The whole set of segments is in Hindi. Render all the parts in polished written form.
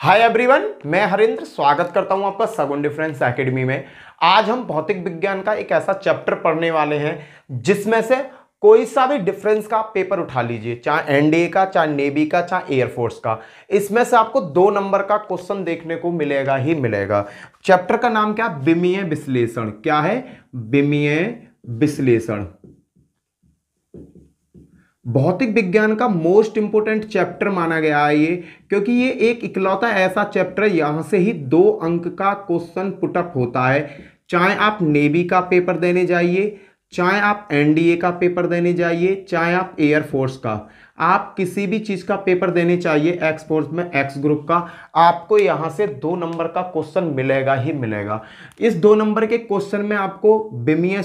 हाय एवरीवन, मैं हरिंद्र स्वागत करता हूं आपका सगुन डिफरेंस एकेडमी में। आज हम भौतिक विज्ञान का एक ऐसा चैप्टर पढ़ने वाले हैं जिसमें से कोई सा भी डिफरेंस का पेपर उठा लीजिए, चाहे एनडीए का, चाहे नेवी का, चाहे एयरफोर्स का। इसमें से आपको 2 नंबर का क्वेश्चन देखने को मिलेगा ही मिलेगा। चैप्टर का नाम क्या? विमीय विश्लेषण। क्या है? विमीय विश्लेषण। भौतिक विज्ञान का मोस्ट इंपोर्टेंट चैप्टर माना गया है ये, क्योंकि ये एक इकलौता ऐसा चैप्टर यहां से ही 2 अंक का क्वेश्चन पुटअप होता है। चाहे आप नेवी का पेपर देने जाइए, चाहे आप एनडीए का पेपर देने जाइए, चाहे आप एयरफोर्स का, आप किसी भी चीज का पेपर देने चाहिए एक्स फोर्स में एक्स ग्रुप का, आपको यहां से 2 नंबर का क्वेश्चन मिलेगा ही मिलेगा। इस 2 नंबर के क्वेश्चन में आपको विमीय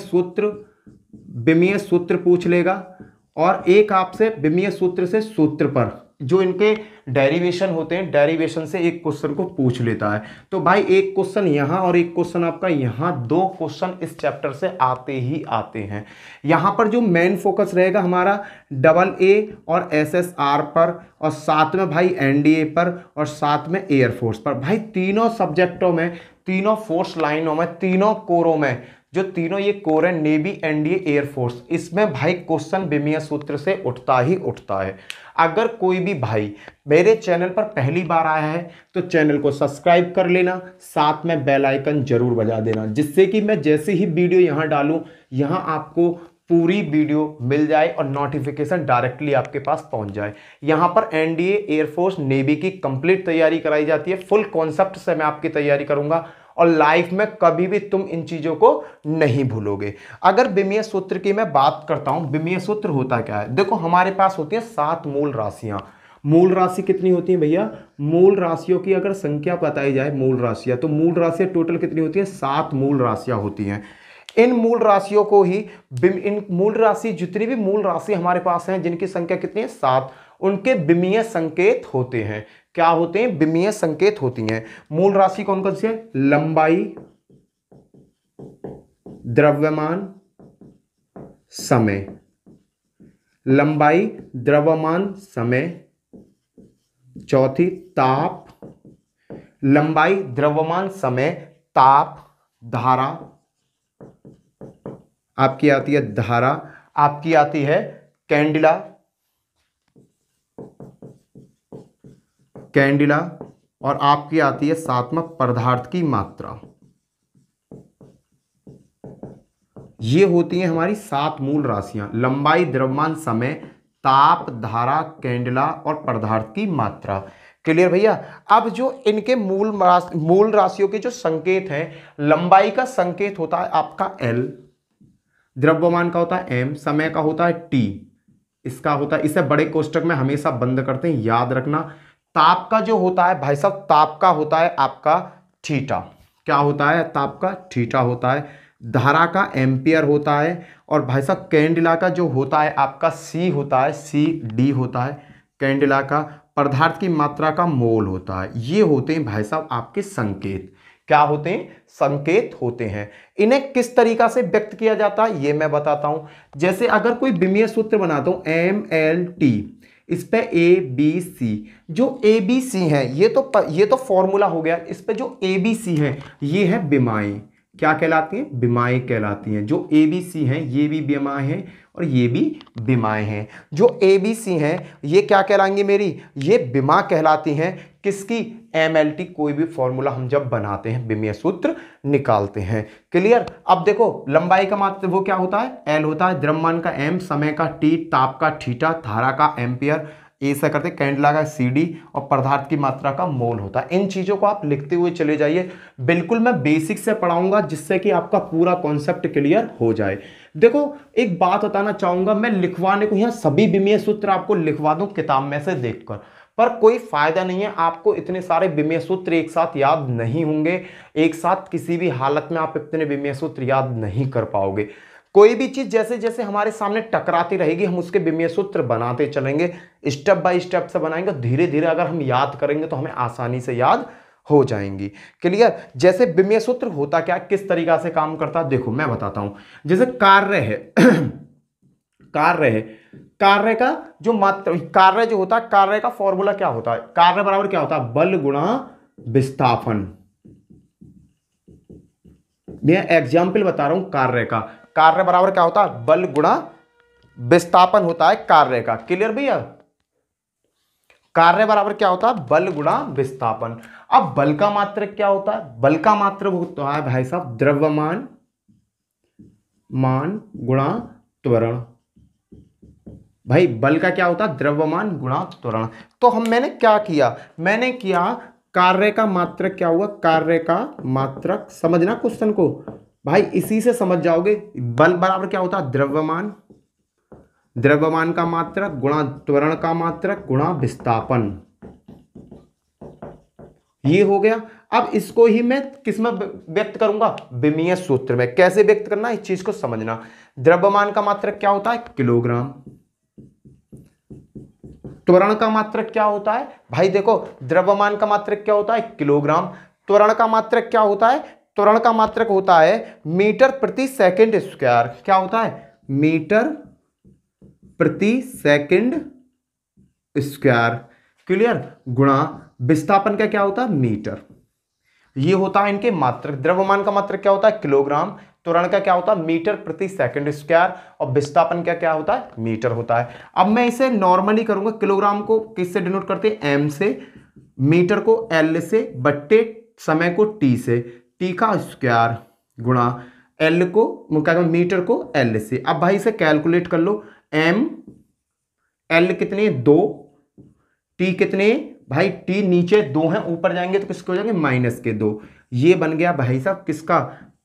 सूत्र पूछ लेगा और एक आपसे विमीय सूत्र से सूत्र पर जो इनके डेरिवेशन होते हैं, डेरिवेशन से एक क्वेश्चन को पूछ लेता है। तो भाई एक क्वेश्चन यहां और एक क्वेश्चन आपका यहां, 2 क्वेश्चन इस चैप्टर से आते ही आते हैं। यहां पर जो मेन फोकस रहेगा हमारा AA और SSR पर, और साथ में भाई एनडीए पर, और साथ में एयरफोर्स पर। भाई तीनों सब्जेक्टों में, तीनों फोर्स लाइनों में, तीनों कोरों में, जो तीनों ये कोर है, नेवी, एनडीए, एयरफोर्स, इसमें भाई क्वेश्चन विमीय सूत्र से उठता ही उठता है। अगर कोई भी भाई मेरे चैनल पर पहली बार आया है तो चैनल को सब्सक्राइब कर लेना, साथ में बेल आइकन जरूर बजा देना, जिससे कि मैं जैसे ही वीडियो यहां डालूं, यहां आपको पूरी वीडियो मिल जाए और नोटिफिकेशन डायरेक्टली आपके पास पहुंच जाए। यहां पर एनडीए, एयरफोर्स, नेवी की कंप्लीट तैयारी कराई जाती है। फुल कॉन्सेप्ट से मैं आपकी तैयारी करूंगा और लाइफ में कभी भी तुम इन चीजों को नहीं भूलोगे। अगर विमीय सूत्र की मैं बात करता हूं, विमीय सूत्र होता क्या है? देखो, हमारे पास होती है 7 मूल राशियां। मूल राशि कितनी होती है भैया? मूल राशियों की अगर संख्या बताई जाए, मूल राशियां, तो मूल राशियां टोटल कितनी होती है? 7 मूल राशियां होती हैं। इन मूल राशियों को ही, इन मूल राशि, जितनी भी मूल राशि हमारे पास हैं जिनकी संख्या कितनी है? 7, उनके विमीय संकेत होते हैं। क्या होते हैं? विमीय संकेत होती हैं। मूल राशि कौन कौन सी है? लंबाई, द्रव्यमान, समय। लंबाई, द्रव्यमान, समय। चौथी ताप। लंबाई, द्रव्यमान, समय, ताप, धारा। आपकी आती है धारा, आपकी आती है कैंडिला, और आपकी आती है साथ में पदार्थ की मात्रा। ये होती हैं हमारी 7 मूल राशियां: लंबाई, द्रव्यमान, समय, ताप, धारा, कैंडिला और पदार्थ की मात्रा। क्लियर भैया? अब जो इनके मूल राशियों के जो संकेत हैं, लंबाई का संकेत होता है आपका L, द्रव्यमान का होता है M, समय का होता है T, इसका होता है, इसे बड़े कोष्टक में हमेशा बंद करते हैं, याद रखना। ताप का जो होता है भाई साहब, ताप का होता है आपका थीटा। क्या होता है? ताप का थीटा होता है। धारा का एम्पियर होता है। और भाई साहब कैंडिला का जो होता है आपका C होता है, CD होता है कैंडिला का। पदार्थ की मात्रा का मोल होता है। ये होते हैं भाई साहब आपके संकेत। क्या होते हैं? संकेत होते हैं। इन्हें किस तरीका से व्यक्त किया जाता है ये मैं बताता हूं। जैसे अगर कोई विमीय सूत्र बनाता हूं, MLT, इस पे ABC, जो ABC है ये तो फॉर्मूला हो गया। इस पे जो ABC है ये है विमाएं। क्या कहलाती हैं? विमाएं कहलाती हैं। जो ABC हैं ये भी विमाएं हैं और ये भी विमाएं हैं। जो ABC हैं ये क्या कहलाएंगी मेरी? ये विमा कहलाती हैं। किसकी? MLT। कोई भी फॉर्मूला हम जब बनाते हैं, विमीय सूत्र निकालते हैं। क्लियर? अब देखो, लंबाई का मात्रा वो क्या होता है? L होता है, द्रव्यमान का M, समय का T, ताप का थीटा, धारा का एम्पियर, ए से करते, कैंडिला का CD, और पदार्थ की मात्रा का मोल होता है। इन चीजों को आप लिखते हुए चले जाइए। बिल्कुल मैं बेसिक से पढ़ाऊंगा जिससे कि आपका पूरा कॉन्सेप्ट क्लियर हो जाए। देखो, एक बात बताना चाहूंगा, मैं लिखवाने को यहां सभी विमीय सूत्र आपको लिखवा दूं किताब में से देखकर, पर कोई फायदा नहीं है। आपको इतने सारे विमीय सूत्र एक साथ याद नहीं होंगे। एक साथ किसी भी हालत में आप इतने विमीय सूत्र याद नहीं कर पाओगे। कोई भी चीज जैसे जैसे हमारे सामने टकराती रहेगी, हम उसके विमीय सूत्र बनाते चलेंगे, स्टेप बाय स्टेप से बनाएंगे। धीरे धीरे अगर हम याद करेंगे तो हमें आसानी से याद हो जाएंगी। क्लियर? जैसे विमीय सूत्र होता क्या, किस तरीका से काम करता है, देखो मैं बताता हूं। जैसे कार्य है कार्य है, कार्य का जो मात्रा, कार्य जो होता है, कार्य का फॉर्मूला क्या होता है, कार्य बराबर क्या होता है, बल गुणा विस्थापन। मैं एग्जाम्पल बता रहा हूं कार्य का, कार्य बराबर क्या होता है, बल गुणा विस्थापन होता है कार्य का। क्लियर भैया, कार्य बराबर क्या होता है, बल गुणा विस्थापन। अब बल का मात्रक क्या होता है, बल का मात्रक होता है भाई साहब द्रव्यमान मान गुणा त्वरण। भाई बल का क्या होता है, द्रव्यमान गुणा त्वरण। तो मैंने क्या किया, मैंने किया कार्य का मात्रक क्या हुआ, कार्य का मात्रक, समझना क्वेश्चन को भाई, इसी से समझ जाओगे। बल बराबर क्या होता है, द्रव्यमान, द्रव्यमान का मात्रक गुणा त्वरण का मात्रक गुणा विस्थापन, ये हो गया। अब इसको ही मैं किसमें व्यक्त करूंगा, विमीय सूत्र में। कैसे व्यक्त करना, इस चीज को समझना। द्रव्यमान का मात्रक क्या होता है, किलोग्राम। त्वरण का मात्रक क्या होता है, भाई देखो द्रव्यमान का मात्रक क्या होता है, किलोग्राम। त्वरण का मात्रक क्या होता है, त्वरण का मात्रक होता है मीटर प्रति सेकंड स्क्वायर। क्या होता है, मीटर प्रति सेकंड स्क्वायर। क्लियर, गुणा विस्थापन का क्या होता है, मीटर। ये होता है इनके मात्रक। द्रव्यमान का मात्रक क्या होता है, किलोग्राम। त्वरण का क्या होता है, मीटर प्रति सेकंड स्क्वायर। और विस्थापन का क्या होता है, मीटर होता है। अब मैं इसे नॉर्मली करूंगा। किलोग्राम को किससे डिनोट करते हैं, एम से। मीटर को एल से, बट्टे समय को टी से, टी का स्क्वायर गुणा एल को, मीटर को एल से। अब भाई इसे कैलकुलेट कर लो। एम एल कितने, 2, टी कितने भाई, टी नीचे 2 हैं, ऊपर जाएंगे तो किसके हो जाएंगे, -2। ये बन गया भाई साहब किसका,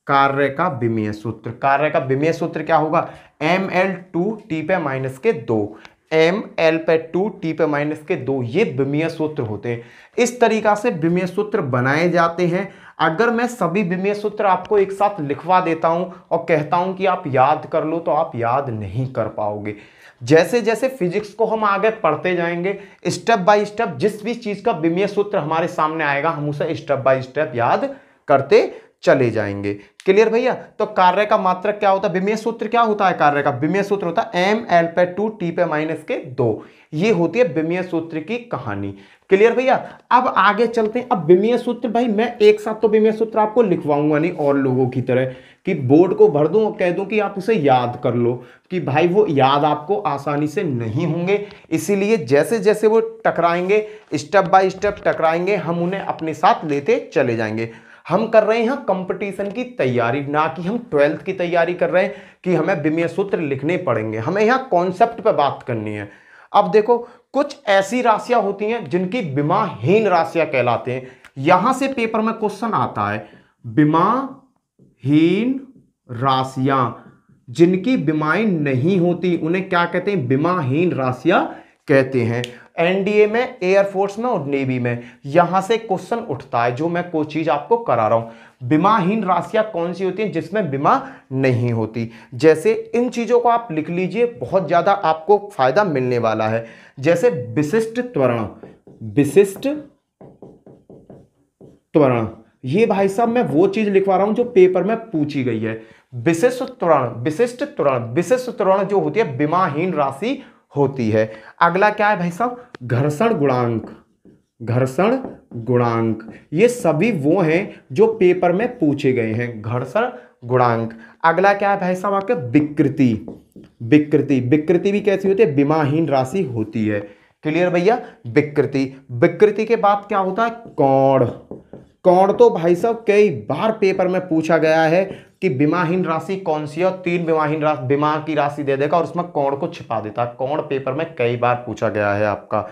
कार्य का विमीय सूत्र। कार्य का विमीय सूत्र क्या होगा, ml 2 टी पे -2, ml पे 2 टी पे -2। ये विमीय सूत्र होते हैं। इस तरीका से विमीय सूत्र बनाए जाते हैं। अगर मैं सभी विमीय सूत्र आपको एक साथ लिखवा देता हूं और कहता हूं कि आप याद कर लो, तो आप याद नहीं कर पाओगे। जैसे जैसे फिजिक्स को हम आगे पढ़ते जाएंगे, स्टेप बाय स्टेप जिस भी चीज का विमीय सूत्र हमारे सामने आएगा, हम उसे स्टेप बाय स्टेप याद करते चले जाएंगे। क्लियर भैया। तो कार्य का मात्रक क्या होता है, विमीय सूत्र क्या होता है, कार्य का विमीय सूत्र होता है ml पे 2 टी पे -2। ये होती है विमीय सूत्र की कहानी। क्लियर भैया। अब आगे चलते हैं। अब विमीय सूत्र भाई मैं एक साथ तो विमीय सूत्र आपको लिखवाऊंगा नहीं और लोगों की तरह कि बोर्ड को भर दूं और कह दूं कि आप उसे याद कर लो, कि भाई वो याद आपको आसानी से नहीं होंगे। इसीलिए जैसे जैसे वो टकराएंगे, स्टेप बाय स्टेप टकराएंगे, हम उन्हें अपने साथ लेते चले जाएंगे। हम कर रहे हैं कंपटीशन की तैयारी, ना कि हम 12th की तैयारी कर रहे हैं कि हमें विमीय सूत्र लिखने पड़ेंगे। हमें यहाँ कॉन्सेप्ट पे बात करनी है। अब देखो, कुछ ऐसी राशियां होती हैं जिनकी विमाहीन राशियां कहलाते हैं। यहां से पेपर में क्वेश्चन आता है, विमाहीन राशियां जिनकी विमाएं नहीं होती उन्हें क्या कहते हैं, विमाहीन राशियां कहते हैं। एनडीए में, एयरफोर्स में और नेवी में यहां से क्वेश्चन उठता है, जो मैं कोई चीज आपको करा रहा हूं। विमाहीन राशियां कौन सी होती हैं, जिसमें विमा नहीं होती। जैसे इन चीजों को आप लिख लीजिए, बहुत ज्यादा आपको फायदा मिलने वाला है। जैसे विशिष्ट त्वरण, विशिष्ट त्वरण, ये भाई साहब मैं वो चीज लिखवा रहा हूं जो पेपर में पूछी गई है। विशिष्ट त्वरण, विशिष्ट त्वरण, विशिष्ट त्वरण जो होती है विमाहीन राशि होती है। अगला क्या है भाई साहब, घर्षण गुणांक, घर्षण गुणांक। ये सभी वो हैं जो पेपर में पूछे गए हैं, घर्षण गुणांक। अगला क्या है भाई साहब आपके, विकृति, विकृति, विकृति भी कैसी होती है, विमाहीन राशि होती है। क्लियर भैया। विकृति, विकृति के बाद क्या होता है, कोण। कोण तो भाई साहब कई बार पेपर में पूछा गया है कि विमाहीन राशि कौन सी है, और 3 विमाहीन राशि, विमा की राशि दे देगा और उसमें कोण को छिपा देता। कोण पेपर में कई बार पूछा गया है आपका।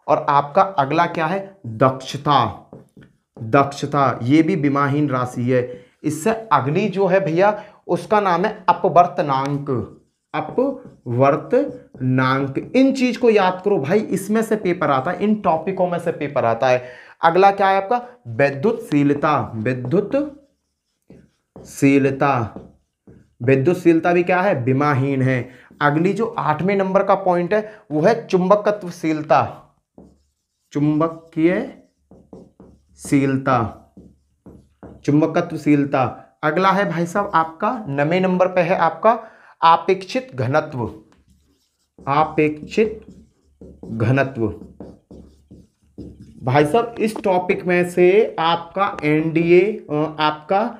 और आपका अगला क्या है, दक्षता, दक्षता, ये भी विमाहीन राशि है। इससे अगली जो है भैया उसका नाम है अपवर्तनांक, अपवर्तनांक। इन चीज को याद करो भाई, इसमें से पेपर आता है, इन टॉपिकों में से पेपर आता है। अगला क्या है आपका, विद्युतशीलता, विद्युतशीलता, विद्युतशीलता भी क्या है, विमाहीन है। अगली जो 8वें नंबर का पॉइंट है वो है चुंबकत्वशीलता, चुंबकीयशीलता, चुंबकत्वशीलता। अगला है भाई साहब आपका 9वें नंबर पे है आपका आपेक्षित घनत्व, आपेक्षित घनत्व। भाई साहब इस टॉपिक में से आपका एनडीए, आपका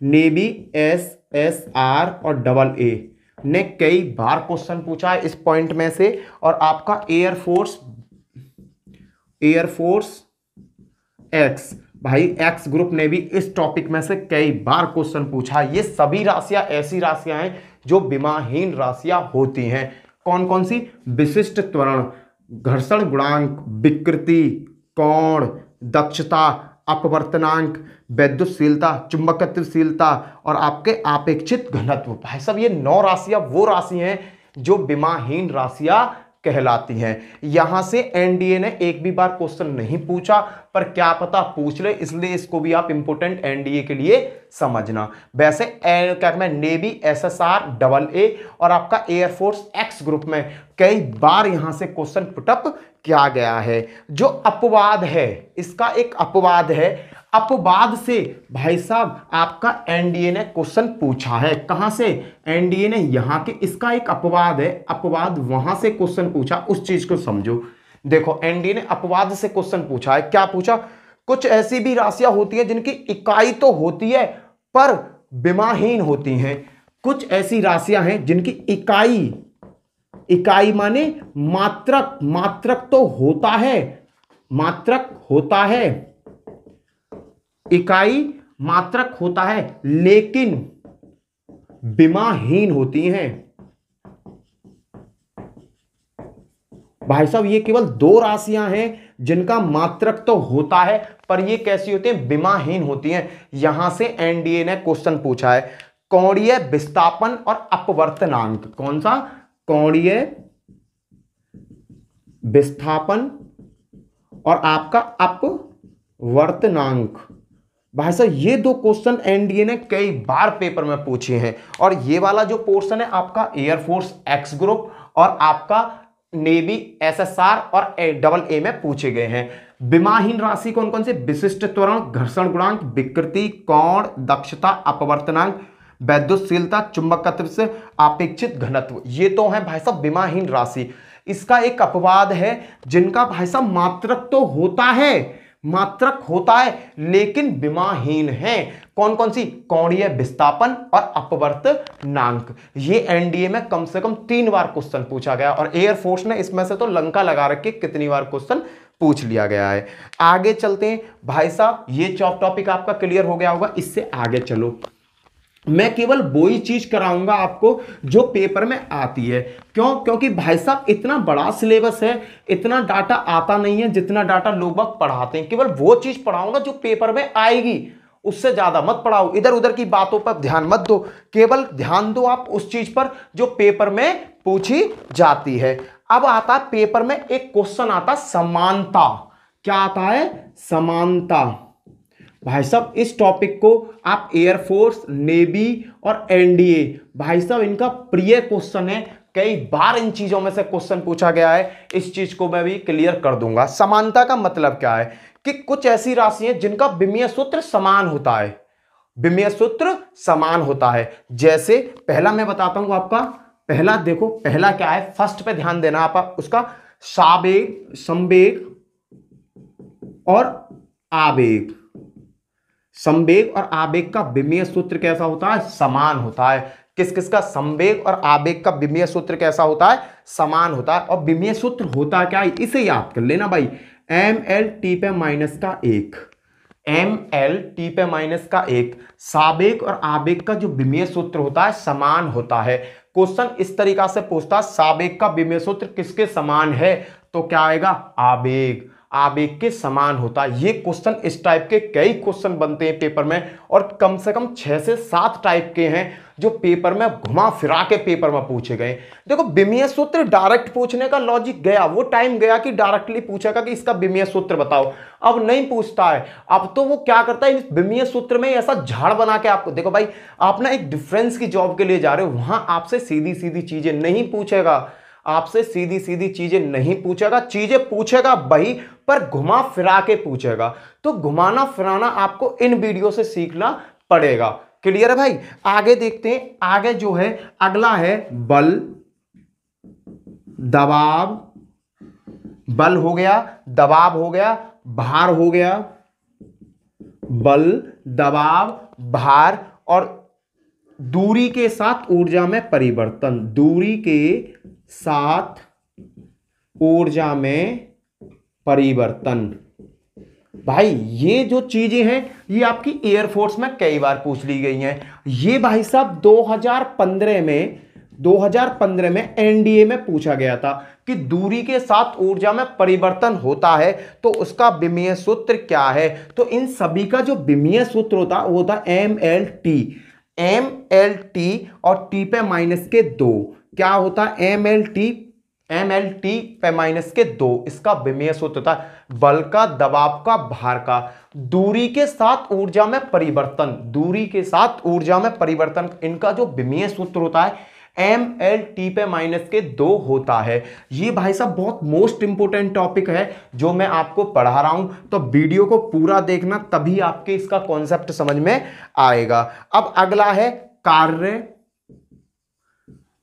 नेवी एसएसआर और डबल ए ने कई बार क्वेश्चन पूछा है इस पॉइंट में से, और आपका एयरफोर्स एक्स, भाई एक्स ग्रुप ने भी इस टॉपिक में से कई बार क्वेश्चन पूछा है। ये सभी राशियां ऐसी राशियां हैं जो विमाहीन राशियां होती हैं। कौन कौन सी? विशिष्ट त्वरण, घर्षण गुणांक, विकृति, कोण, दक्षता, अपवर्तनांक, वैद्युतशीलता, चुंबकत्वशीलता और आपके आपेक्षित घनत्व। भाई साहब ये 9 राशियां वो राशि हैं जो विमाहीन राशियां कहलाती हैं। यहां से एनडीए ने एक भी बार क्वेश्चन नहीं पूछा, पर क्या पता पूछ ले, इसलिए इसको भी आप इंपोर्टेंट एनडीए के लिए समझना। वैसे क्या मैं नेवी एसएसआर डबल ए और आपका एयरफोर्स एक्स ग्रुप में कई बार यहां से क्वेश्चन पुटअप किया गया है। जो अपवाद है, इसका एक अपवाद है, अपवाद से भाई साहब आपका एनडीए ने क्वेश्चन पूछा है। कहां से? एनडीए ने यहां के, इसका एक अपवाद है, अपवाद वहां से क्वेश्चन पूछा, उस चीज को समझो। देखो एनडीए ने अपवाद से क्वेश्चन पूछा है। क्या पूछा? कुछ ऐसी भी राशियां होती हैं जिनकी इकाई तो होती है पर विमाहीन होती हैं। कुछ ऐसी राशियां हैं जिनकी इकाई माने मात्रक तो होता है, मात्रक होता है, इकाई मात्रक होता है, लेकिन विमाहीन होती हैं। भाई साहब ये केवल 2 राशियां हैं जिनका मात्रक तो होता है, पर ये कैसी होती हैं? विमाहीन होती हैं। यहां से एनडीए ने क्वेश्चन पूछा है कोणीय विस्थापन और अपवर्तनांक। कौन सा? कोणीय विस्थापन और आपका अपवर्तनांक। भाई साहब ये 2 क्वेश्चन एनडीए ने कई बार पेपर में पूछे हैं, और ये वाला जो पोर्शन है आपका एयरफोर्स एक्स ग्रुप और आपका नेवी एसएसआर और डबल ए में पूछे गए हैं। विमाहीन राशि कौन कौन से? विशिष्ट त्वरण, घर्षण गुणांक, विकृति, कोण, दक्षता, अपवर्तनांक, वैद्युतशीलता, चुंबकत्व से आपेक्षित घनत्व। ये तो है भाई साहब विमाहीन राशि। इसका एक अपवाद है जिनका भाई साहब मात्रक तो होता है, मात्रक होता है लेकिन विमाहीन है। कौन कौन सी? कोणीय विस्थापन और अपवर्तनांक। ये एनडीए में कम से कम 3 बार क्वेश्चन पूछा गया, और एयरफोर्स ने इसमें से तो लंका लगा रखे कितनी बार क्वेश्चन पूछ लिया गया है। आगे चलते हैं भाई साहब, ये टॉपिक आपका क्लियर हो गया होगा। इससे आगे चलो, मैं केवल वो ही चीज कराऊंगा आपको जो पेपर में आती है। क्यों? क्योंकि भाई साहब इतना बड़ा सिलेबस है, इतना डाटा आता नहीं है जितना डाटा लोग बाग पढ़ाते हैं। केवल वो चीज पढ़ाऊंगा जो पेपर में आएगी, उससे ज्यादा मत पढ़ाओ। इधर उधर की बातों पर ध्यान मत दो, केवल ध्यान दो आप उस चीज पर जो पेपर में पूछी जाती है। अब आता है पेपर में एक क्वेश्चन आता समानता। क्या आता है? समानता। भाई साहब इस टॉपिक को आप एयरफोर्स, नेवी और एनडीए, भाई साहब इनका प्रिय क्वेश्चन है। कई बार इन चीजों में से क्वेश्चन पूछा गया है, इस चीज को मैं भी क्लियर कर दूंगा। समानता का मतलब क्या है? कि कुछ ऐसी राशि हैं जिनका विमीय सूत्र समान होता है, विमीय सूत्र समान होता है। जैसे पहला मैं बताता हूं आपका, पहला देखो, पहला क्या है? फर्स्ट पे ध्यान देना आप, उसका सावेग, संवेग और आवेग। संवेग और आवेग का विमीय सूत्र कैसा होता है? समान होता है। किस किस का? संवेग और आवेग का विमीय सूत्र कैसा होता है? समान होता है। और विमीय सूत्र होता क्या है? इसे याद कर लेना भाई, ml/t पे माइनस का 1, ml/t पे माइनस का 1। सावेग और आवेग का जो विमीय सूत्र होता है समान होता है। क्वेश्चन इस तरीका से पूछता है सावेग का विमीय सूत्र किसके समान है? तो क्या आएगा? आवेग, आवेग के समान होता है। ये क्वेश्चन, इस टाइप के कई क्वेश्चन बनते हैं पेपर में, और कम से कम 6 से 7 टाइप के हैं जो पेपर में घुमा फिरा के पेपर में पूछे गए। देखो विमीय सूत्र डायरेक्ट पूछने का लॉजिक गया, वो टाइम गया कि डायरेक्टली पूछेगा कि इसका विमीय सूत्र बताओ। अब नहीं पूछता है, अब तो वो क्या करता है, इस विमीय सूत्र में ऐसा झाड़ बना के आपको, देखो भाई आप ना एक डिफरेंस की जॉब के लिए जा रहे हो, वहां आपसे सीधी सीधी चीजें नहीं पूछेगा, आपसे सीधी सीधी चीजें नहीं पूछेगा, चीजें पूछेगा वही पर घुमा फिरा के पूछेगा। तो घुमाना फिराना आपको इन वीडियो से सीखना पड़ेगा। क्लियर है भाई। आगे देखते हैं, आगे जो है अगला है बल, दबाव, बल हो गया, दबाव हो गया, भार हो गया, बल, दबाव, भार और दूरी के साथ ऊर्जा में परिवर्तन, दूरी के साथ ऊर्जा में परिवर्तन। भाई ये जो चीजें हैं ये आपकी एयरफोर्स में कई बार पूछ ली गई हैं। ये भाई साहब 2015 में एनडीए में पूछा गया था कि दूरी के साथ ऊर्जा में परिवर्तन होता है तो उसका विमीय सूत्र क्या है। तो इन सभी का जो विमीय सूत्र होता है वो होता MLT, MLT और T पे माइनस के 2। क्या होता है MLT पे माइनस के 2, इसका विमीय सूत्र होता है बल का, दबाव का, भार का, दूरी के साथ ऊर्जा में परिवर्तन, दूरी के साथ ऊर्जा में परिवर्तन, इनका जो विमीय सूत्र होता है MLT पे माइनस के 2 होता है। ये भाई साहब बहुत मोस्ट इंपोर्टेंट टॉपिक है जो मैं आपको पढ़ा रहा हूं, तो वीडियो को पूरा देखना तभी आपके इसका कॉन्सेप्ट समझ में आएगा। अब अगला है कार्य,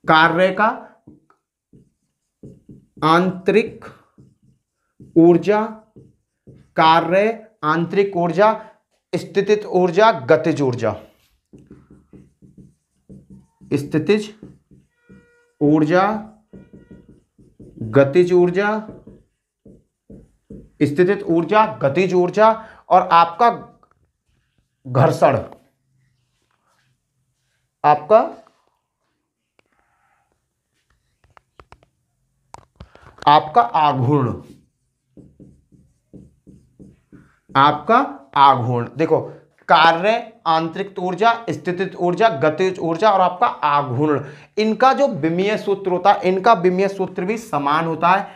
कार्य का आंतरिक ऊर्जा, कार्य, आंतरिक ऊर्जा, स्थितिज ऊर्जा, गतिज ऊर्जा, स्थितिज ऊर्जा, गतिज ऊर्जा, स्थितिज ऊर्जा, गतिज ऊर्जा और आपका घर्षण, आपका आघूर्ण, आपका आघूर्ण। देखो कार्य, आंतरिक ऊर्जा, स्थितिज ऊर्जा, गतिज ऊर्जा और आपका आघूर्ण, इनका जो विमीय सूत्र होता है, इनका विमीय सूत्र भी समान होता है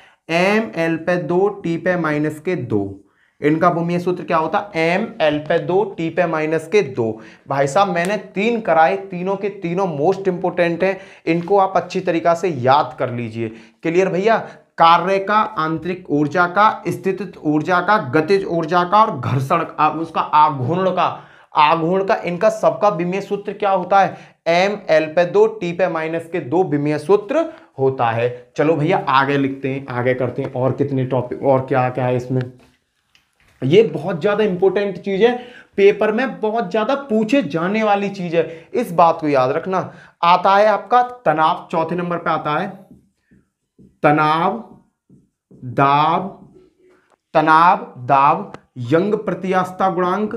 ML पे 2 T पे माइनस के 2। इनका विमीय सूत्र क्या होता है ML पे 2 T पे माइनस के 2। भाई साहब मैंने 3 कराए, तीनों के तीनों मोस्ट इंपोर्टेंट हैं, इनको आप अच्छी तरीका से याद कर लीजिए। क्लियर भैया। कार्य का, आंतरिक ऊर्जा का, स्थितिज ऊर्जा का, गतिज ऊर्जा का और घर्षण का, उसका आघूर्ण का, इनका सबका विमीय सूत्र क्या होता है ML पे 2 T पे माइनस के 2 विमीय सूत्र होता है। चलो भैया आगे लिखते हैं, आगे करते हैं और कितने टॉपिक और क्या क्या है इसमें। ये बहुत ज्यादा इंपॉर्टेंट चीज है, पेपर में बहुत ज्यादा पूछे जाने वाली चीज है, इस बात को याद रखना। आता है आपका तनाव, चौथे नंबर पे आता है तनाव, दाब, तनाव, दाब, यंग प्रत्यास्थता गुणांक,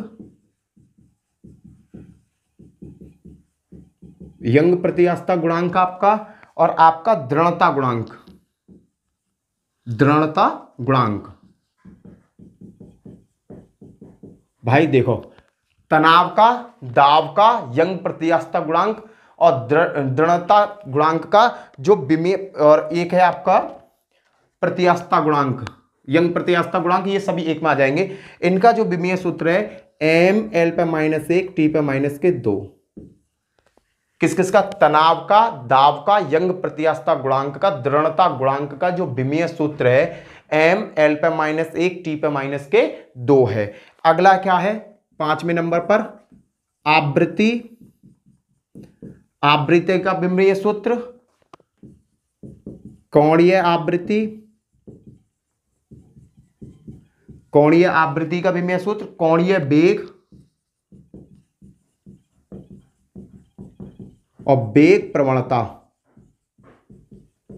यंग प्रत्यास्थता गुणांक आपका, और आपका दृढ़ता गुणांक, दृढ़ता गुणांक। भाई देखो तनाव का, दाब का, यंग प्रत्यास्थता गुणांक और दृढ़ता गुणांक का जो विमीय, और एक है आपका प्रत्यास्थता गुणांक, यंग प्रत्यास्थता गुणांक, ये सभी एक में आ जाएंगे। इनका जो विमीय सूत्र है ML पे माइनस 1 T पे माइनस के 2। किस किस का? तनाव का, दाब का, यंग प्रत्यास्थता गुणांक का, दृढ़ता गुणांक का जो विमीय सूत्र है ML पे माइनस 1 T पे माइनस के 2 है। अगला क्या है 5वें नंबर पर आवृत्ति, आवृत्ति का विमीय सूत्र, कोणीय आवृत्ति, कोणीय आवृत्ति का विमीय सूत्र, कोणीय वेग और वेग प्रवणता,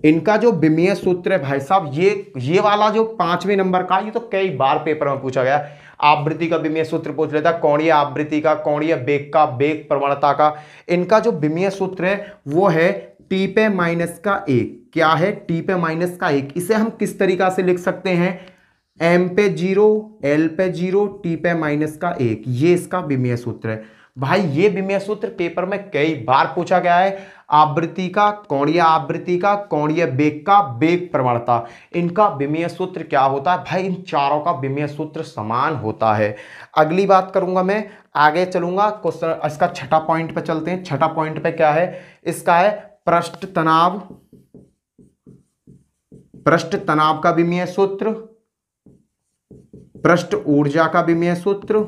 इनका जो विमीय सूत्र है भाई साहब, ये वाला जो 5वें नंबर का, ये तो कई बार पेपर में पूछा गया। आवृत्ति का विमीय सूत्र पूछ लेता, कोणीय आवृत्ति का, कोणीय वेग का, वेग प्रवणता का। इनका जो विमीय सूत्र है वो है T पे माइनस का 1। क्या है? T पे माइनस का 1। इसे हम किस तरीका से लिख सकते हैं? M पे 0, L पे 0, T पे माइनस का 1, ये इसका विमीय सूत्र है। भाई ये विमीय सूत्र पेपर में कई बार पूछा गया है। आवृत्ति का, कोणीय आवृत्ति का, कोणीय वेग का, वेग प्रवणता, इनका विमीय सूत्र क्या होता है? भाई इन चारों का विमीय सूत्र समान होता है। अगली बात करूंगा मैं, आगे चलूंगा क्वेश्चन, इसका छठा पॉइंट पे चलते हैं। छठा पॉइंट पे क्या है? इसका है पृष्ठ तनाव, पृष्ठ तनाव का विमीय सूत्र, पृष्ठ ऊर्जा का विमीय सूत्र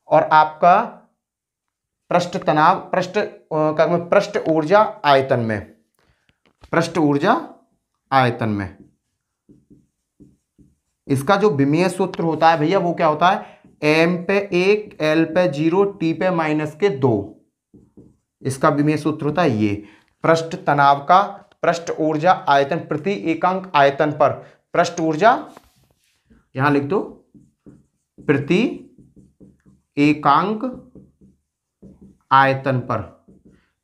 और आपका पृष्ठ तनाव पृष्ठ ऊर्जा आयतन में, पृष्ठ ऊर्जा आयतन में इसका जो विमीय सूत्र होता है भैया वो क्या होता है, m पे 1, l पे 0, t पे -2। इसका विमीय सूत्र होता है ये। पृष्ठ तनाव का पृष्ठ ऊर्जा आयतन प्रति एकांक आयतन पर, पृष्ठ ऊर्जा यहां लिख दो, प्रति एकांक आयतन पर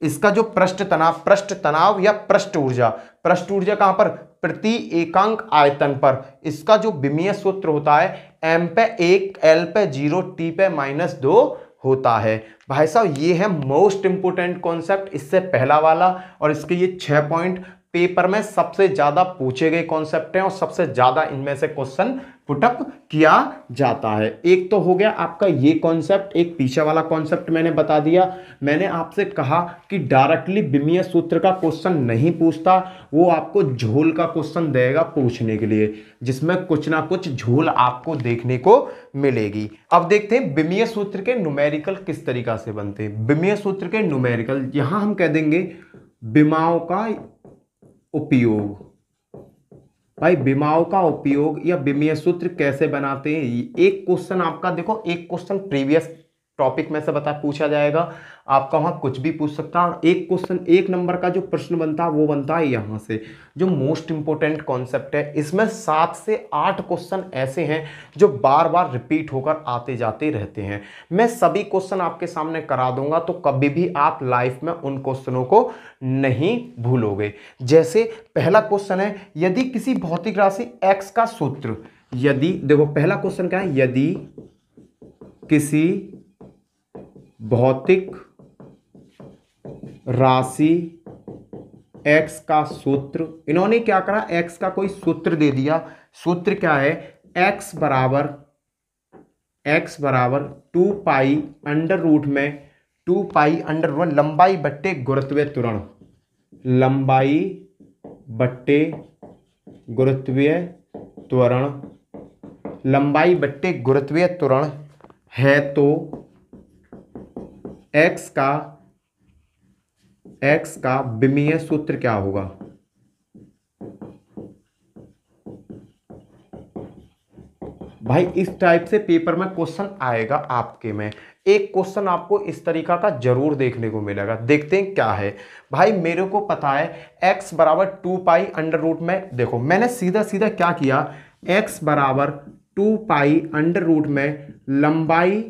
इसका जो पृष्ठ तनाव या पृष्ठ ऊर्जा कहां पर, प्रति एकांक आयतन पर इसका जो विमीय सूत्र होता है m पे 1, l पे 0, t पे -2 होता है। भाई साहब ये है मोस्ट इंपोर्टेंट कॉन्सेप्ट, इससे पहला वाला, और इसके ये 6 पॉइंट पेपर में सबसे ज्यादा पूछे गए कॉन्सेप्ट हैं और सबसे ज्यादा इनमें से क्वेश्चन पुटअप किया जाता है। एक तो हो गया आपका ये कॉन्सेप्ट, एक पीछे वाला कॉन्सेप्ट मैंने बता दिया। मैंने आपसे कहा कि डायरेक्टली विमीय सूत्र का क्वेश्चन नहीं पूछता, वो आपको झोल का क्वेश्चन देगा पूछने के लिए, जिसमें कुछ ना कुछ झोल आपको देखने को मिलेगी। अब देखते हैं विमीय सूत्र के न्यूमेरिकल किस तरीका से बनते हैं। विमीय सूत्र के न्यूमेरिकल यहां हम कह देंगे विमाओं का उपयोग। भाई विमाओं का उपयोग या विमीय सूत्र कैसे बनाते हैं, एक क्वेश्चन आपका देखो, एक क्वेश्चन प्रीवियस टॉपिक में से पूछा जाएगा, आपका वहां कुछ भी पूछ सकता है। एक क्वेश्चन, एक नंबर का जो प्रश्न बनता है वो बनता है यहां से, जो मोस्ट इंपोर्टेंट कॉन्सेप्ट है। इसमें 7 से 8 क्वेश्चन ऐसे हैं जो बार बार रिपीट होकर आते जाते रहते हैं। मैं सभी क्वेश्चन आपके सामने करा दूंगा, तो कभी भी आप लाइफ में उन क्वेश्चनों को नहीं भूलोगे। जैसे पहला क्वेश्चन है, यदि किसी भौतिक राशि x का सूत्र, यदि देखो पहला क्वेश्चन क्या है, यदि किसी भौतिक राशि x का सूत्र, इन्होंने क्या करा, x का कोई सूत्र दे दिया। सूत्र क्या है, x बराबर 2 पाई अंडर रूट में 2 पाई अंडर रूट लंबाई बट्टे गुरुत्वीय त्वरण, लंबाई बट्टे गुरुत्वीय त्वरण, लंबाई बट्टे गुरुत्वीय त्वरण है, तो x का विमीय सूत्र क्या होगा। भाई इस टाइप से पेपर में क्वेश्चन आएगा आपके में। एक क्वेश्चन आपको इस तरीका का जरूर देखने को मिलेगा। देखते हैं क्या है। भाई मेरे को पता है x बराबर 2 पाई अंडर रूट में, देखो मैंने सीधा सीधा क्या किया, x बराबर 2 पाई अंडर रूट में लंबाई,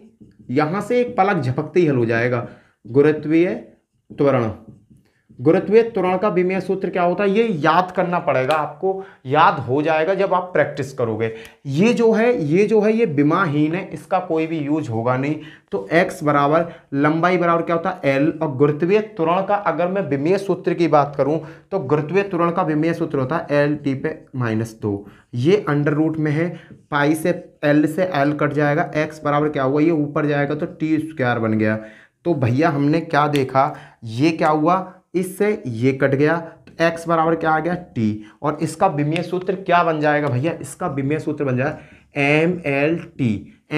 यहां से एक पलक झपकते ही हल हो जाएगा, गुरुत्वीय त्वरण। गुरुत्वीय त्वरण का विमीय सूत्र क्या होता है, ये याद करना पड़ेगा आपको, याद हो जाएगा जब आप प्रैक्टिस करोगे। ये जो है ये विमाहीन है, इसका कोई भी यूज होगा नहीं। तो x बराबर लंबाई बराबर क्या होता है l, और गुरुत्वीय त्वरण का अगर मैं विमीय सूत्र की बात करूं तो गुरुत्वीय त्वरण का विमीय सूत्र होता है l t पे -2। ये अंडर रूट में है, पाई से l से l कट जाएगा, x बराबर क्या हुआ, ये ऊपर जाएगा तो t² बन गया। तो भैया हमने क्या देखा, ये क्या हुआ, इससे ये कट गया, तो x बराबर क्या आ गया t, और इसका विमीय सूत्र क्या बन जाएगा भैया, इसका विमीय सूत्र बन जाएगा mlt।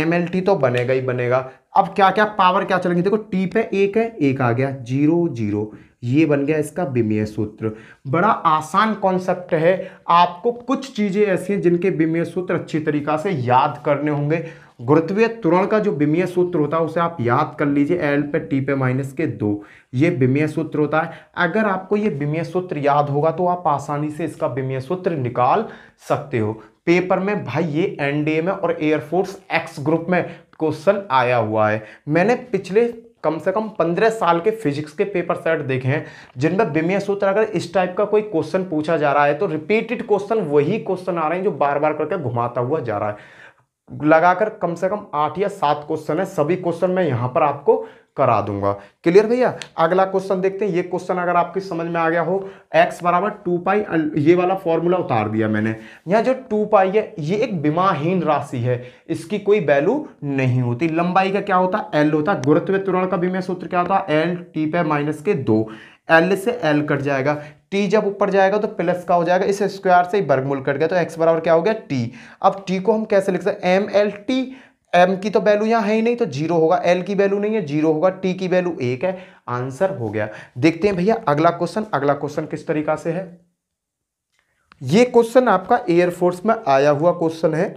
mlt तो बनेगा ही बनेगा। अब क्या क्या पावर क्या चलेंगे, देखो t पे 1 है, 1 आ गया, 0 0, ये बन गया इसका विमीय सूत्र। बड़ा आसान कॉन्सेप्ट है, आपको कुछ चीजें ऐसी हैं जिनके विमीय सूत्र अच्छी तरीका से याद करने होंगे। गुरुत्वीय त्वरण का जो विमीय सूत्र होता है उसे आप याद कर लीजिए, l पे t पे -2, ये विमीय सूत्र होता है। अगर आपको ये विमीय सूत्र याद होगा तो आप आसानी से इसका विमीय सूत्र निकाल सकते हो। पेपर में भाई ये एनडीए में और एयरफोर्स एक्स ग्रुप में क्वेश्चन आया हुआ है। मैंने पिछले कम से कम 15 साल के फिजिक्स के पेपर सेट देखे हैं जिनमें विमीय सूत्र अगर इस टाइप का कोई क्वेश्चन पूछा जा रहा है तो रिपीटेड क्वेश्चन वही क्वेश्चन आ रहे हैं जो बार बार करके घुमाता हुआ जा रहा है। लगाकर कम से कम 8 या 7 क्वेश्चन है, सभी क्वेश्चन मैं यहां पर आपको करा दूंगा। क्लियर भैया। अगला क्वेश्चन देखते हैं। ये क्वेश्चन अगर आपकी समझ में आ गया हो, x बराबर 2 पाई, ये वाला फॉर्मूला उतार दिया मैंने। यहाँ जो 2 पाई है ये एक विमाहीन राशि है, इसकी कोई वैल्यू नहीं होती। लंबाई का क्या होता है, l होता है। गुरुत्वीय त्वरण का विमीय सूत्र क्या होता है, l t पे -2, l से l कट जाएगा, t जब ऊपर जाएगा तो प्लस का हो जाएगा, इस स्क्वायर से ही वर्गमूल कट गया तो x बराबर क्या हो गया t। अब t को हम कैसे लिख सकते हैं, mlt। m की तो वैल्यू यहाँ है ही नहीं तो 0 होगा, l की वैल्यू नहीं है 0 होगा, t की वैल्यू 1 है, आंसर हो गया। देखते हैं भैया अगला क्वेश्चन। अगला क्वेश्चन किस तरीका से है, ये क्वेश्चन आपका एयरफोर्स में आया हुआ क्वेश्चन है।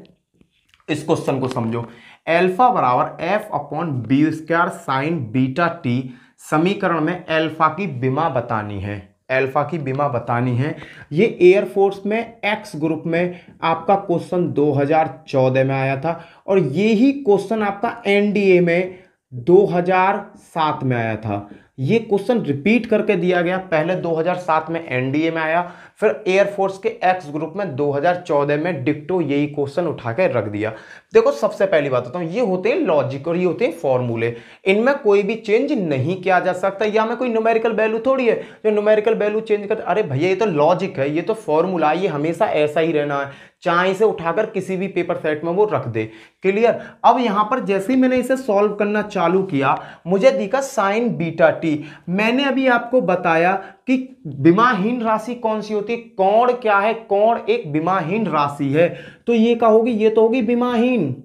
इस क्वेश्चन को समझो। एल्फा बराबर F upon B square sine beta T, समीकरण में एल्फा की विमा बतानी है, एल्फा की विमा बतानी है। ये एयरफोर्स में एक्स ग्रुप में आपका क्वेश्चन 2014 में आया था और ये ही क्वेश्चन आपका एनडीए में 2007 में आया था। ये क्वेश्चन रिपीट करके दिया गया, पहले 2007 में एनडीए में आया, फिर एयरफोर्स के एक्स ग्रुप में 2014 में डिक्टो यही क्वेश्चन उठा के रख दिया। देखो सबसे पहली बात बताऊं, ये होते हैं लॉजिक और ये होते हैं फॉर्मूले, इनमें कोई भी चेंज नहीं किया जा सकता। या में कोई न्यूमेरिकल वैल्यू थोड़ी है जो न्यूमेरिकल वैल्यू चेंज कर, अरे भैया ये तो लॉजिक है, ये तो फॉर्मूला, ये हमेशा ऐसा ही रहना है, चाहे इसे उठाकर किसी भी पेपर सेट में वो रख दे। क्लियर। अब यहां पर जैसे ही मैंने इसे सॉल्व करना चालू किया मुझे दिखा साइन बीटा टी। मैंने अभी आपको बताया कि विमाहीन राशि कौन सी होती है, कोण क्या है, कोण एक विमाहीन राशि है, तो ये क्या होगी, ये तो होगी विमाहीन,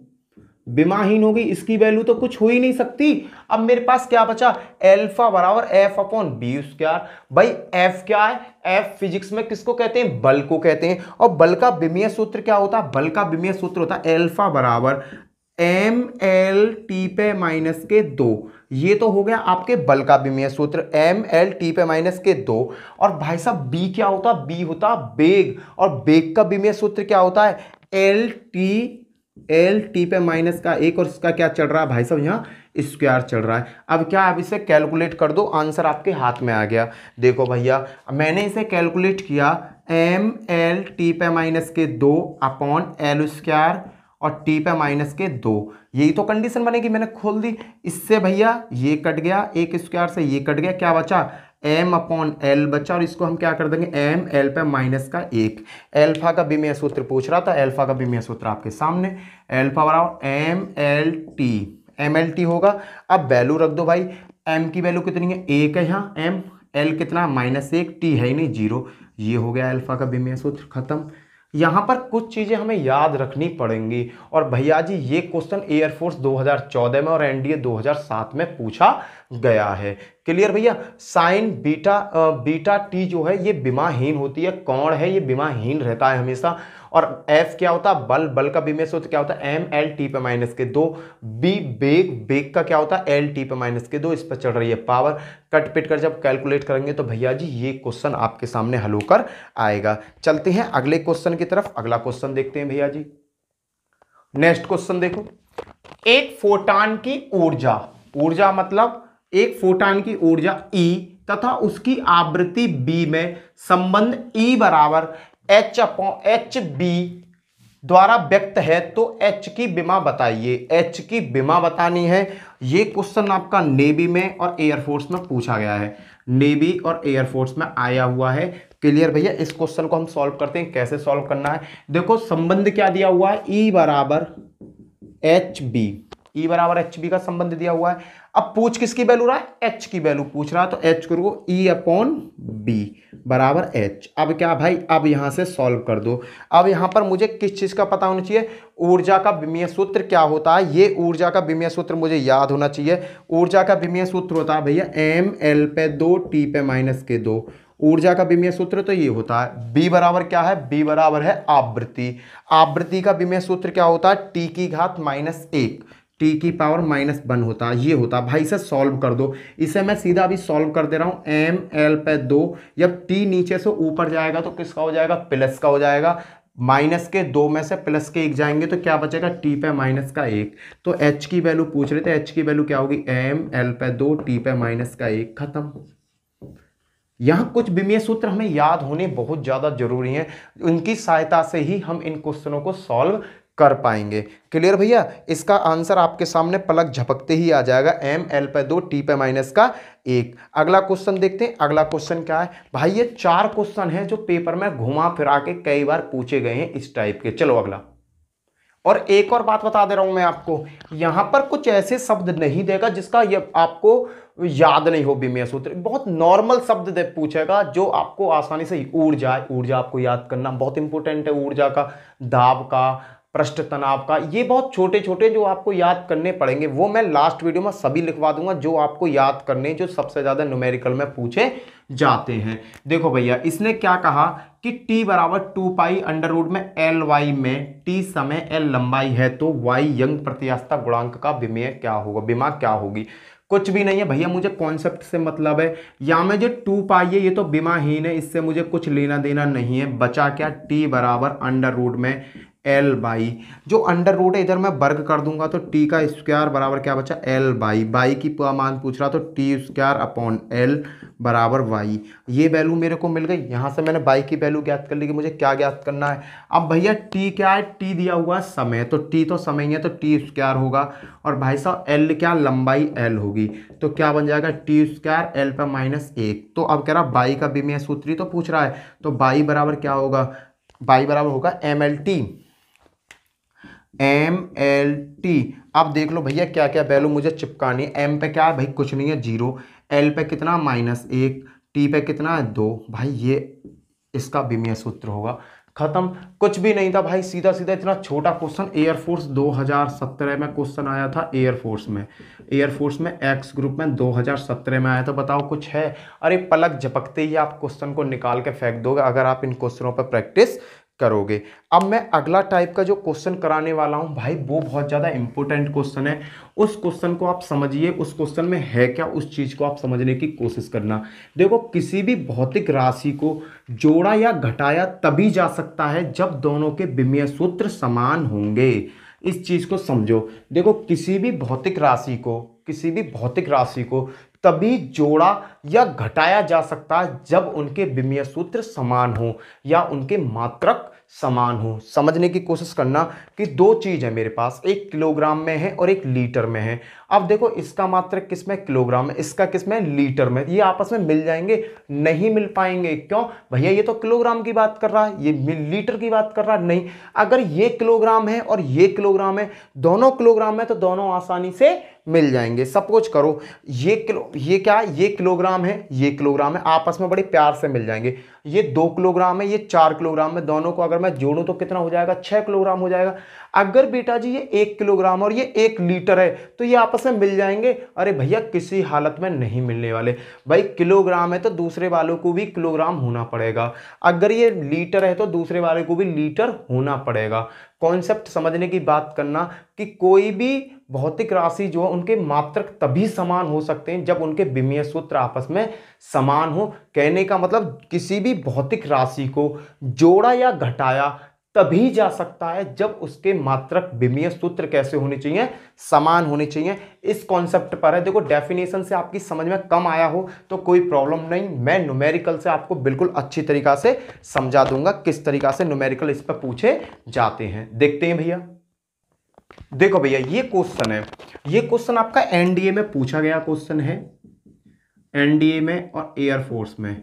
विमाहीन होगी, इसकी वैल्यू तो कुछ हो ही नहीं सकती। अब मेरे पास क्या बचा, एल्फा बराबर एफ अपॉन बी स्क्वायर। भाई एफ क्या है, एफ फिजिक्स में किसको कहते हैं, बल को कहते हैं, और बल का विमीय सूत्र क्या होता है, बल का विमीय सूत्र होता है एल्फा बराबर एम एल टी पे माइनस के 2। ये तो हो गया आपके बल का विमीय सूत्र, एम एल टी पे माइनस के 2। और भाई साहब बी क्या होता, बी होता बेग, और बेग का विमीय सूत्र क्या होता है, एल टी पे माइनस का 1, और इसका क्या चल रहा है भाई साहब, यहाँ स्क्वायर चल रहा है। अब क्या, अब इसे कैलकुलेट कर दो, आंसर आपके हाथ में आ गया। देखो भैया मैंने इसे कैलकुलेट किया, एम एल टी पे माइनस के 2 अपॉन एल स्क्वायर और टी पे माइनस के 2, यही तो कंडीशन बनेगी, मैंने खोल दी। इससे भैया ये कट गया, एक स्क्वायर से ये कट गया, क्या बचा, एम अपॉन एल बचा, और इसको हम क्या कर देंगे, एम एल पे माइनस का 1। एल्फा का विमीय सूत्र पूछ रहा था, एल्फा का विमीय सूत्र आपके सामने, एल्फा बराबर M L T, M L T होगा। अब वैल्यू रख दो भाई, एम की वैल्यू कितनी है, 1 है यहाँ, एम एल कितना -1, टी है ही नहीं 0, ये हो गया एल्फा का विमीय सूत्र, खत्म। यहाँ पर कुछ चीज़ें हमें याद रखनी पड़ेंगी, और भैया जी ये क्वेश्चन एयरफोर्स 2014 में और एनडीए 2007 में पूछा गया है। क्लियर भैया। साइन बीटा टी जो है ये विमाहीन होती है, कोण है ये विमाहीन रहता है हमेशा। और एफ क्या होता है, बल का विमीय सूत्र क्या होता है, एम एल टी पे माइनस के 2। बी बेग का क्या होता है, एल टी पे माइनस के 2, इस पर चल रही है पावर। कट पिट कर जब कैलकुलेट करेंगे तो भैया जी ये क्वेश्चन आपके सामने हल होकर आएगा। चलते हैं अगले क्वेश्चन की तरफ। अगला क्वेश्चन देखते हैं भैया जी। नेक्स्ट क्वेश्चन देखो, एक फोटान की ऊर्जा मतलब एक फोटान की ऊर्जा E तथा उसकी आवृत्ति B में संबंध E बराबर एच बी द्वारा व्यक्त है, तो H की विमा बताइए। H की विमा बतानी है। ये क्वेश्चन आपका नेवी में और एयरफोर्स में पूछा गया है, नेवी और एयरफोर्स में आया हुआ है। क्लियर भैया। इस क्वेश्चन को हम सॉल्व करते हैं, कैसे सॉल्व करना है। देखो संबंध क्या दिया हुआ है, E बराबर एच बी, E बराबर एच बी का संबंध दिया हुआ है। अब पूछ किसकी वैल्यू रहा है, H की वैल्यू पूछ रहा है, तो H करो E अपॉन बी बराबर H। अब क्या भाई, अब यहां से सॉल्व कर दो। अब यहां पर मुझे किस चीज का पता होना चाहिए, ऊर्जा का विमीय सूत्र क्या होता है। ये ऊर्जा का विमीय सूत्र मुझे याद होना चाहिए। ऊर्जा का विमीय सूत्र होता है भैया एम एल पे 2 टी पे माइनस के 2। ऊर्जा का विमीय सूत्र तो ये होता है। बी बराबर क्या है, बी बराबर है आवृत्ति। आवृत्ति का विमीय सूत्र क्या होता है, टी की घात -1, टी की पावर -1 होता है। ये होता है भाई, इसे सॉल्व कर दो। इसे मैं सीधा अभी सॉल्व कर दे रहा हूँ। एम एल पे 2, जब टी नीचे से ऊपर जाएगा तो किसका हो जाएगा, प्लस का हो जाएगा। माइनस के 2 में से प्लस के 1 जाएंगे तो क्या बचेगा, टी पे माइनस का 1। तो एच की वैल्यू पूछ रहे थे, एच की वैल्यू क्या होगी, एम एल पे 2 टी पे माइनस का 1, खत्म। यहाँ कुछ विमीय सूत्र हमें याद होने बहुत ज़्यादा जरूरी हैं, उनकी सहायता से ही हम इन क्वेश्चनों को सॉल्व कर पाएंगे। क्लियर भैया। इसका आंसर आपके सामने पलक झपकते ही आ जाएगा, एम एल पे 2 टी पे माइनस का 1। अगला क्वेश्चन देखते हैं। अगला क्वेश्चन क्या है भाई, ये 4 क्वेश्चन हैं जो पेपर में घुमा फिरा के कई बार पूछे गए हैं इस टाइप के। चलो अगला। और एक और बात बता दे रहा हूं मैं आपको, यहां पर कुछ ऐसे शब्द नहीं देगा जिसका ये आपको याद नहीं हो विमीय सूत्र। बहुत नॉर्मल शब्द दे पूछेगा जो आपको आसानी से, ऊर्जा आपको याद करना बहुत इंपॉर्टेंट है। ऊर्जा का, दाब का, पृष्ठ तनाव का। ये बहुत छोटे छोटे जो आपको याद करने पड़ेंगे, वो मैं लास्ट वीडियो में सभी लिखवा दूंगा जो आपको याद करने, जो सबसे ज्यादा न्यूमेरिकल में पूछे जाते हैं। देखो भैया, इसने क्या कहा कि t बराबर 2 पाई अंडर रूट में एल वाई में t समय l लंबाई है तो y यंग प्रत्यास्थता गुणांक का विमेय क्या होगा, विमा क्या होगी। कुछ भी नहीं है भैया, मुझे कॉन्सेप्ट से मतलब है। यहाँ में जो 2 पाई है ये तो विमाहीन है, इससे मुझे कुछ लेना देना नहीं है। बचा क्या, t बराबर अंडर रूट में एल बाई, जो अंडर रूट है इधर मैं वर्ग कर दूंगा तो टी का स्क्वायर बराबर क्या बचा, एल बाई की मान पूछ रहा तो टी स्क्वायर अपॉन एल बराबर वाई। ये वैल्यू मेरे को मिल गई। यहाँ से मैंने बाई की वैल्यू ज्ञात कर ली कि मुझे क्या ज्ञात करना है। अब भैया टी क्या है, टी दिया हुआ समय, तो टी तो समय ही है तो टी स्क्वायर होगा, और भाई साहब एल क्या, लंबाई एल होगी, तो क्या बन जाएगा टी स्क्वायर एल पर -1। तो अब कह रहा बाई का विमेय सूत्र ही तो पूछ रहा है, तो बाई बराबर क्या होगा, बाई बराबर होगा MLT। अब देख लो भैया क्या क्या वैल्यू मुझे चिपकानी है। एम पे क्या है भाई, कुछ नहीं है 0, एल पे कितना -1, टी पे कितना है 2। भाई ये इसका विमेय सूत्र होगा, खत्म। कुछ भी नहीं था भाई, सीधा सीधा इतना छोटा क्वेश्चन एयरफोर्स 2017 में क्वेश्चन आया था। एयरफोर्स में एक्स ग्रुप में 2017 में आया था। बताओ कुछ है, अरे पलक झपकते ही आप क्वेश्चन को निकाल के फेंक दोगे अगर आप इन क्वेश्चनों पर प्रैक्टिस करोगे। अब मैं अगला टाइप का जो क्वेश्चन कराने वाला हूं भाई, वो बहुत ज्यादा इंपॉर्टेंट क्वेश्चन है। उस क्वेश्चन को आप समझिए, उस क्वेश्चन में है क्या, उस चीज को आप समझने की कोशिश करना। देखो, किसी भी भौतिक राशि को जोड़ा या घटाया तभी जा सकता है जब दोनों के विमेय सूत्र समान होंगे। इस चीज को समझो। देखो, किसी भी भौतिक राशि को तभी जोड़ा या घटाया जा सकता है जब उनके विमेय सूत्र समान हो या उनके मात्रक समान हो। समझने की कोशिश करना कि दो चीज है मेरे पास, एक किलोग्राम में है और एक लीटर में है। अब देखो, इसका मात्रक किस में, किलोग्राम में, इसका किस में, लीटर में। ये आपस में मिल जाएंगे? नहीं मिल पाएंगे। क्यों भैया, ये तो किलोग्राम की बात कर रहा है, ये लीटर की बात कर रहा है। नहीं, अगर ये किलोग्राम है और ये किलोग्राम है, दोनों किलोग्राम है तो दोनों आसानी से मिल जाएंगे। सपोज करो ये क्या है, ये किलोग्राम है, ये किलोग्राम है, आपस में बड़े प्यार से मिल जाएंगे। ये 2 किलोग्राम है, ये 4 किलोग्राम है, दोनों को अगर मैं जोड़ूं तो कितना हो जाएगा, 6 किलोग्राम हो जाएगा। अगर बेटा जी ये 1 किलोग्राम और ये 1 लीटर है तो ये आपस में मिल जाएंगे? अरे भैया, किसी हालत में नहीं मिलने वाले। भाई किलोग्राम है तो दूसरे वालों को भी किलोग्राम होना पड़ेगा, अगर ये लीटर है तो दूसरे वाले को भी लीटर होना पड़ेगा। कॉन्सेप्ट समझने की बात करना कि कोई भी भौतिक राशि जो है उनके मात्रक तभी समान हो सकते हैं जब उनके विमेय सूत्र आपस में समान हो। कहने का मतलब, किसी भी भौतिक राशि को जोड़ा या घटाया तभी जा सकता है जब उसके मात्रक विमेय सूत्र कैसे होने चाहिए, समान होने चाहिए। इस कॉन्सेप्ट पर है। देखो, डेफिनेशन से आपकी समझ में कम आया हो तो कोई प्रॉब्लम नहीं, मैं न्यूमेरिकल से आपको बिल्कुल अच्छी तरीका से समझा दूंगा किस तरीका से न्यूमेरिकल इस पर पूछे जाते हैं। देखते हैं भैया। देखो भैया, ये क्वेश्चन है, ये क्वेश्चन आपका एनडीए में पूछा गया क्वेश्चन है, एनडीए में और एयरफोर्स में।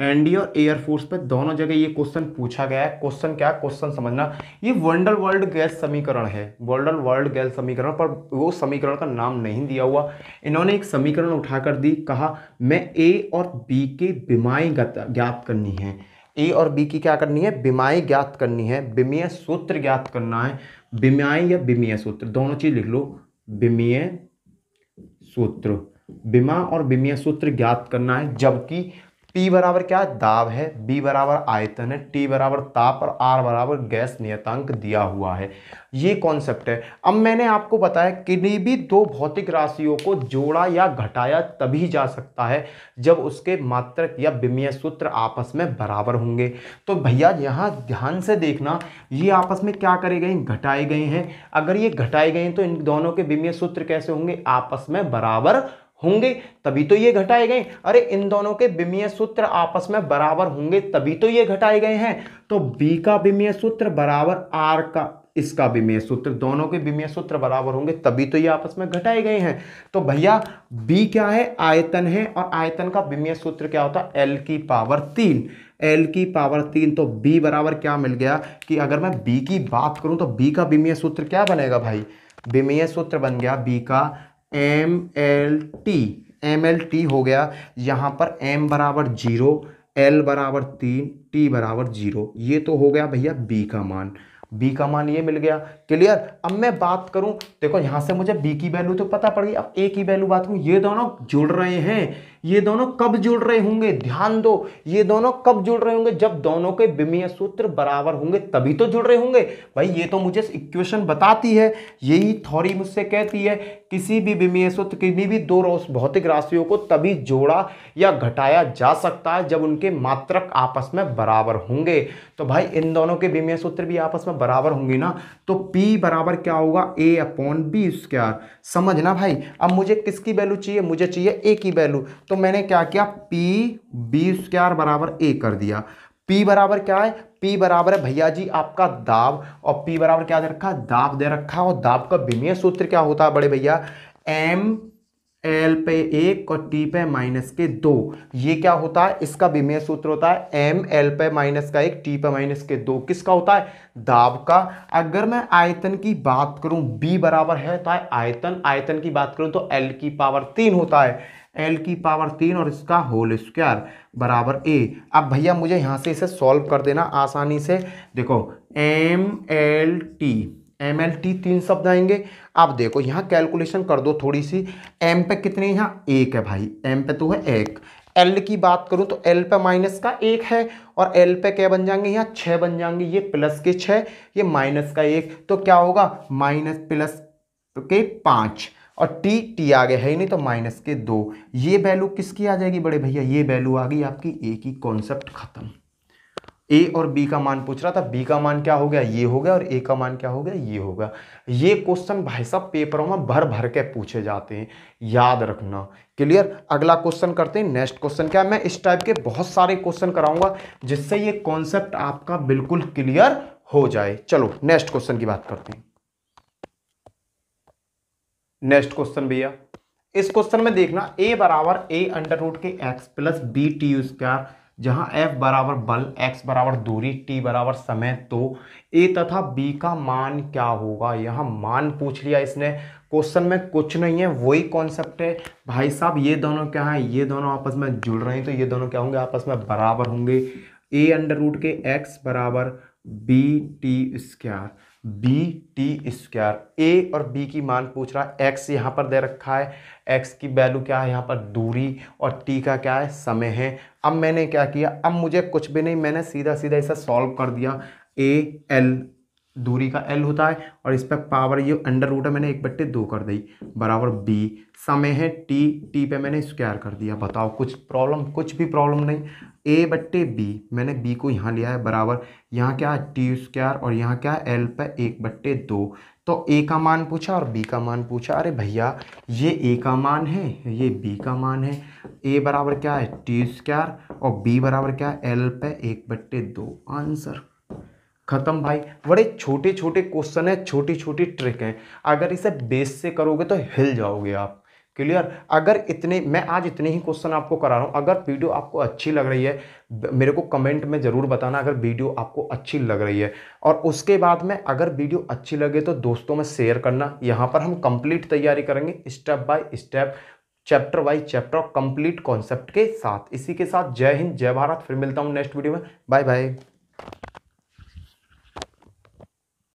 एनडीए और एयरफोर्स पे दोनों जगह ये क्वेश्चन पूछा गया है। क्वेश्चन क्या, क्वेश्चन समझना, ये वंडर वर्ल्ड गैस समीकरण है, वंडर वर्ल्ड गैस समीकरण, पर वो समीकरण का नाम नहीं दिया हुआ। इन्होंने एक समीकरण उठाकर दी, कहा मैं ए और बी के विमाएं ज्ञात करनी है। ए और बी की क्या करनी है, विमाएं ज्ञात करनी है, विमेय सूत्र ज्ञात करना है। विमाएं या विमेय सूत्र, दोनों चीज लिख लो। विमेय सूत्र, विमा और विमेय सूत्र ज्ञात करना है। जबकि P बराबर क्या है, दाब है, B बराबर आयतन है, T बराबर ताप और R बराबर गैस नियतांक दिया हुआ है। ये कॉन्सेप्ट है। अब मैंने आपको बताया किन्हीं भी दो भौतिक राशियों को जोड़ा या घटाया तभी जा सकता है जब उसके मात्रक या विमेय सूत्र आपस में बराबर होंगे। तो भैया यहाँ ध्यान से देखना, ये आपस में क्या करे गए, घटाए गए हैं। अगर ये घटाए गए हैं तो इन दोनों के विमेय सूत्र कैसे होंगे, आपस में बराबर होंगे, तभी तो ये घटाए गए। अरे इन दोनों के विमेय सूत्र आपस में बराबर होंगे तभी तो ये घटाए गए हैं। तो B का विमेय सूत्र बराबर R का, इसका विमेय सूत्र, दोनों के विमेय सूत्र बराबर होंगे तभी तो ये आपस में घटाए गए हैं। तो भैया B क्या है, आयतन है, और आयतन का विमेय सूत्र क्या होता है, L की पावर 3, L की पावर 3। तो B बराबर क्या मिल गया कि अगर मैं B की बात करूं तो B का विमेय सूत्र क्या बनेगा भाई, विमेय सूत्र बन गया B का MLT हो गया। यहां पर M बराबर 0, L बराबर 3, T बराबर 0। ये तो हो गया भैया B का मान। बी का मान ये मिल गया। क्लियर। अब मैं बात करूं, देखो यहां से मुझे बी की वैल्यू तो पता पड़ गई, अब ए की वैल्यू बात करूं, ये दोनों जुड़ रहे हैं, ये दोनों कब जुड़ रहे होंगे, ध्यान दो, ये दोनों कब जुड़ रहे होंगे, जब दोनों के विमीय सूत्र बराबर होंगे तभी तो जुड़ रहे होंगे। भाई ये तो मुझे इक्वेशन बताती है, यही थ्योरी मुझसे कहती है किसी भी विमीय सूत्र, किसी भी दो भौतिक राशियों को तभी जोड़ा या घटाया जा सकता है जब उनके मात्रक आपस में बराबर होंगे। तो भाई इन दोनों के विमीय सूत्र भी आपस में बराबर होंगे ना, तो P बराबर क्या होगा, A अपॉन बी स्क्वायर। समझना भाई। अब मुझे किसकी वैल्यू चाहिए, मुझे चाहिए A की वैल्यू, तो मैंने क्या किया, P बी स्क्वायर बराबर A कर दिया। P बराबर क्या है, P बराबर है भैया जी आपका दाब, और P बराबर क्या दे रखा है, दाब दे रखा है, और दाब का विमीय सूत्र क्या होता है बड़े भैया, M L पे 1 और T पे -2। ये क्या होता है, इसका विमीय सूत्र होता है M L पे -1 T पे -2। किसका होता है, दाब का। अगर मैं आयतन की बात करूं, B बराबर है तो आयतन, आयतन की बात करूं तो L की पावर 3 होता है, L की पावर 3 और इसका होल स्क्वायर बराबर A। अब भैया मुझे यहां से इसे सॉल्व कर देना आसानी से। देखो MLT 3 शब्द आएंगे। अब देखो यहाँ कैलकुलेशन कर दो थोड़ी सी, M पे कितने, यहाँ 1 है भाई, M पे तो है 1। L की बात करूं तो L पे -1 है, और L पे क्या बन जाएंगे, यहाँ 6 बन जाएंगे, ये प्लस के 6, ये -1, तो क्या होगा, -+5, और T आ गया है ही नहीं तो -2। ये वैल्यू किसकी आ जाएगी बड़े भैया, ये वैल्यू आ गई आपकी A की। कॉन्सेप्ट खत्म। ए और बी का मान पूछ रहा था, बी का मान क्या हो गया, ये हो गया, और ए का मान क्या हो गया, ये हो गया। ये क्वेश्चन भाई साहब पेपरों में भर भर के पूछे जाते हैं, याद रखना। क्लियर। अगला क्वेश्चन करते हैं। नेक्स्ट क्वेश्चन क्या है, मैं इस टाइप के बहुत सारे क्वेश्चन कराऊंगा जिससे ये कॉन्सेप्ट आपका बिल्कुल क्लियर हो जाए। चलो नेक्स्ट क्वेश्चन की बात करते हैं। नेक्स्ट क्वेश्चन भैया, इस क्वेश्चन में देखना, ए बराबर a√x plus B T square, जहां f बराबर बल, x बराबर दूरी, t बराबर समय, तो a तथा b का मान क्या होगा। यहां मान पूछ लिया इसने, क्वेश्चन में कुछ नहीं है, वही कॉन्सेप्ट है भाई साहब। ये दोनों क्या है, ये दोनों आपस में जुड़ रहे हैं तो ये दोनों क्या होंगे, आपस में बराबर होंगे। a√x बराबर B T square, B T square. A और बी की मान पूछ रहा है, एक्स यहाँ पर दे रखा है, एक्स की वैल्यू क्या है यहाँ पर, दूरी, और टी का क्या है, समय है। अब मैंने क्या किया, अब मुझे कुछ भी नहीं, मैंने सीधा सीधा इसे सॉल्व कर दिया। ए एल, दूरी का एल होता है, और इस पर पावर ये √ है, मैंने 1/2 कर दी, बराबर बी, समय है टी, टी पे मैंने स्क्वायर कर दिया। बताओ कुछ प्रॉब्लम, कुछ भी प्रॉब्लम नहीं। a/b, मैंने b को यहाँ लिया है, बराबर यहाँ क्या है टी स्क्वायर, और यहाँ क्या है l पे 1/2। तो a का मान पूछा और b का मान पूछा। अरे भैया ये a का मान है, ये b का मान है। a बराबर क्या है टी स्क्वायर, और b बराबर क्या है l पे 1/2। आंसर खत्म भाई। बड़े छोटे छोटे क्वेश्चन है, छोटी छोटी ट्रिक है, अगर इसे बेस से करोगे तो हिल जाओगे आप। क्लियर। अगर इतने, मैं आज इतने ही क्वेश्चन आपको करा रहा हूँ। अगर वीडियो आपको अच्छी लग रही है मेरे को कमेंट में ज़रूर बताना, अगर वीडियो आपको अच्छी लग रही है। और उसके बाद में अगर वीडियो अच्छी लगे तो दोस्तों में शेयर करना। यहाँ पर हम कंप्लीट तैयारी करेंगे, step by step, chapter by chapter, complete concept के साथ। इसी के साथ जय हिंद, जय भारत। फिर मिलता हूँ नेक्स्ट वीडियो में। Bye bye.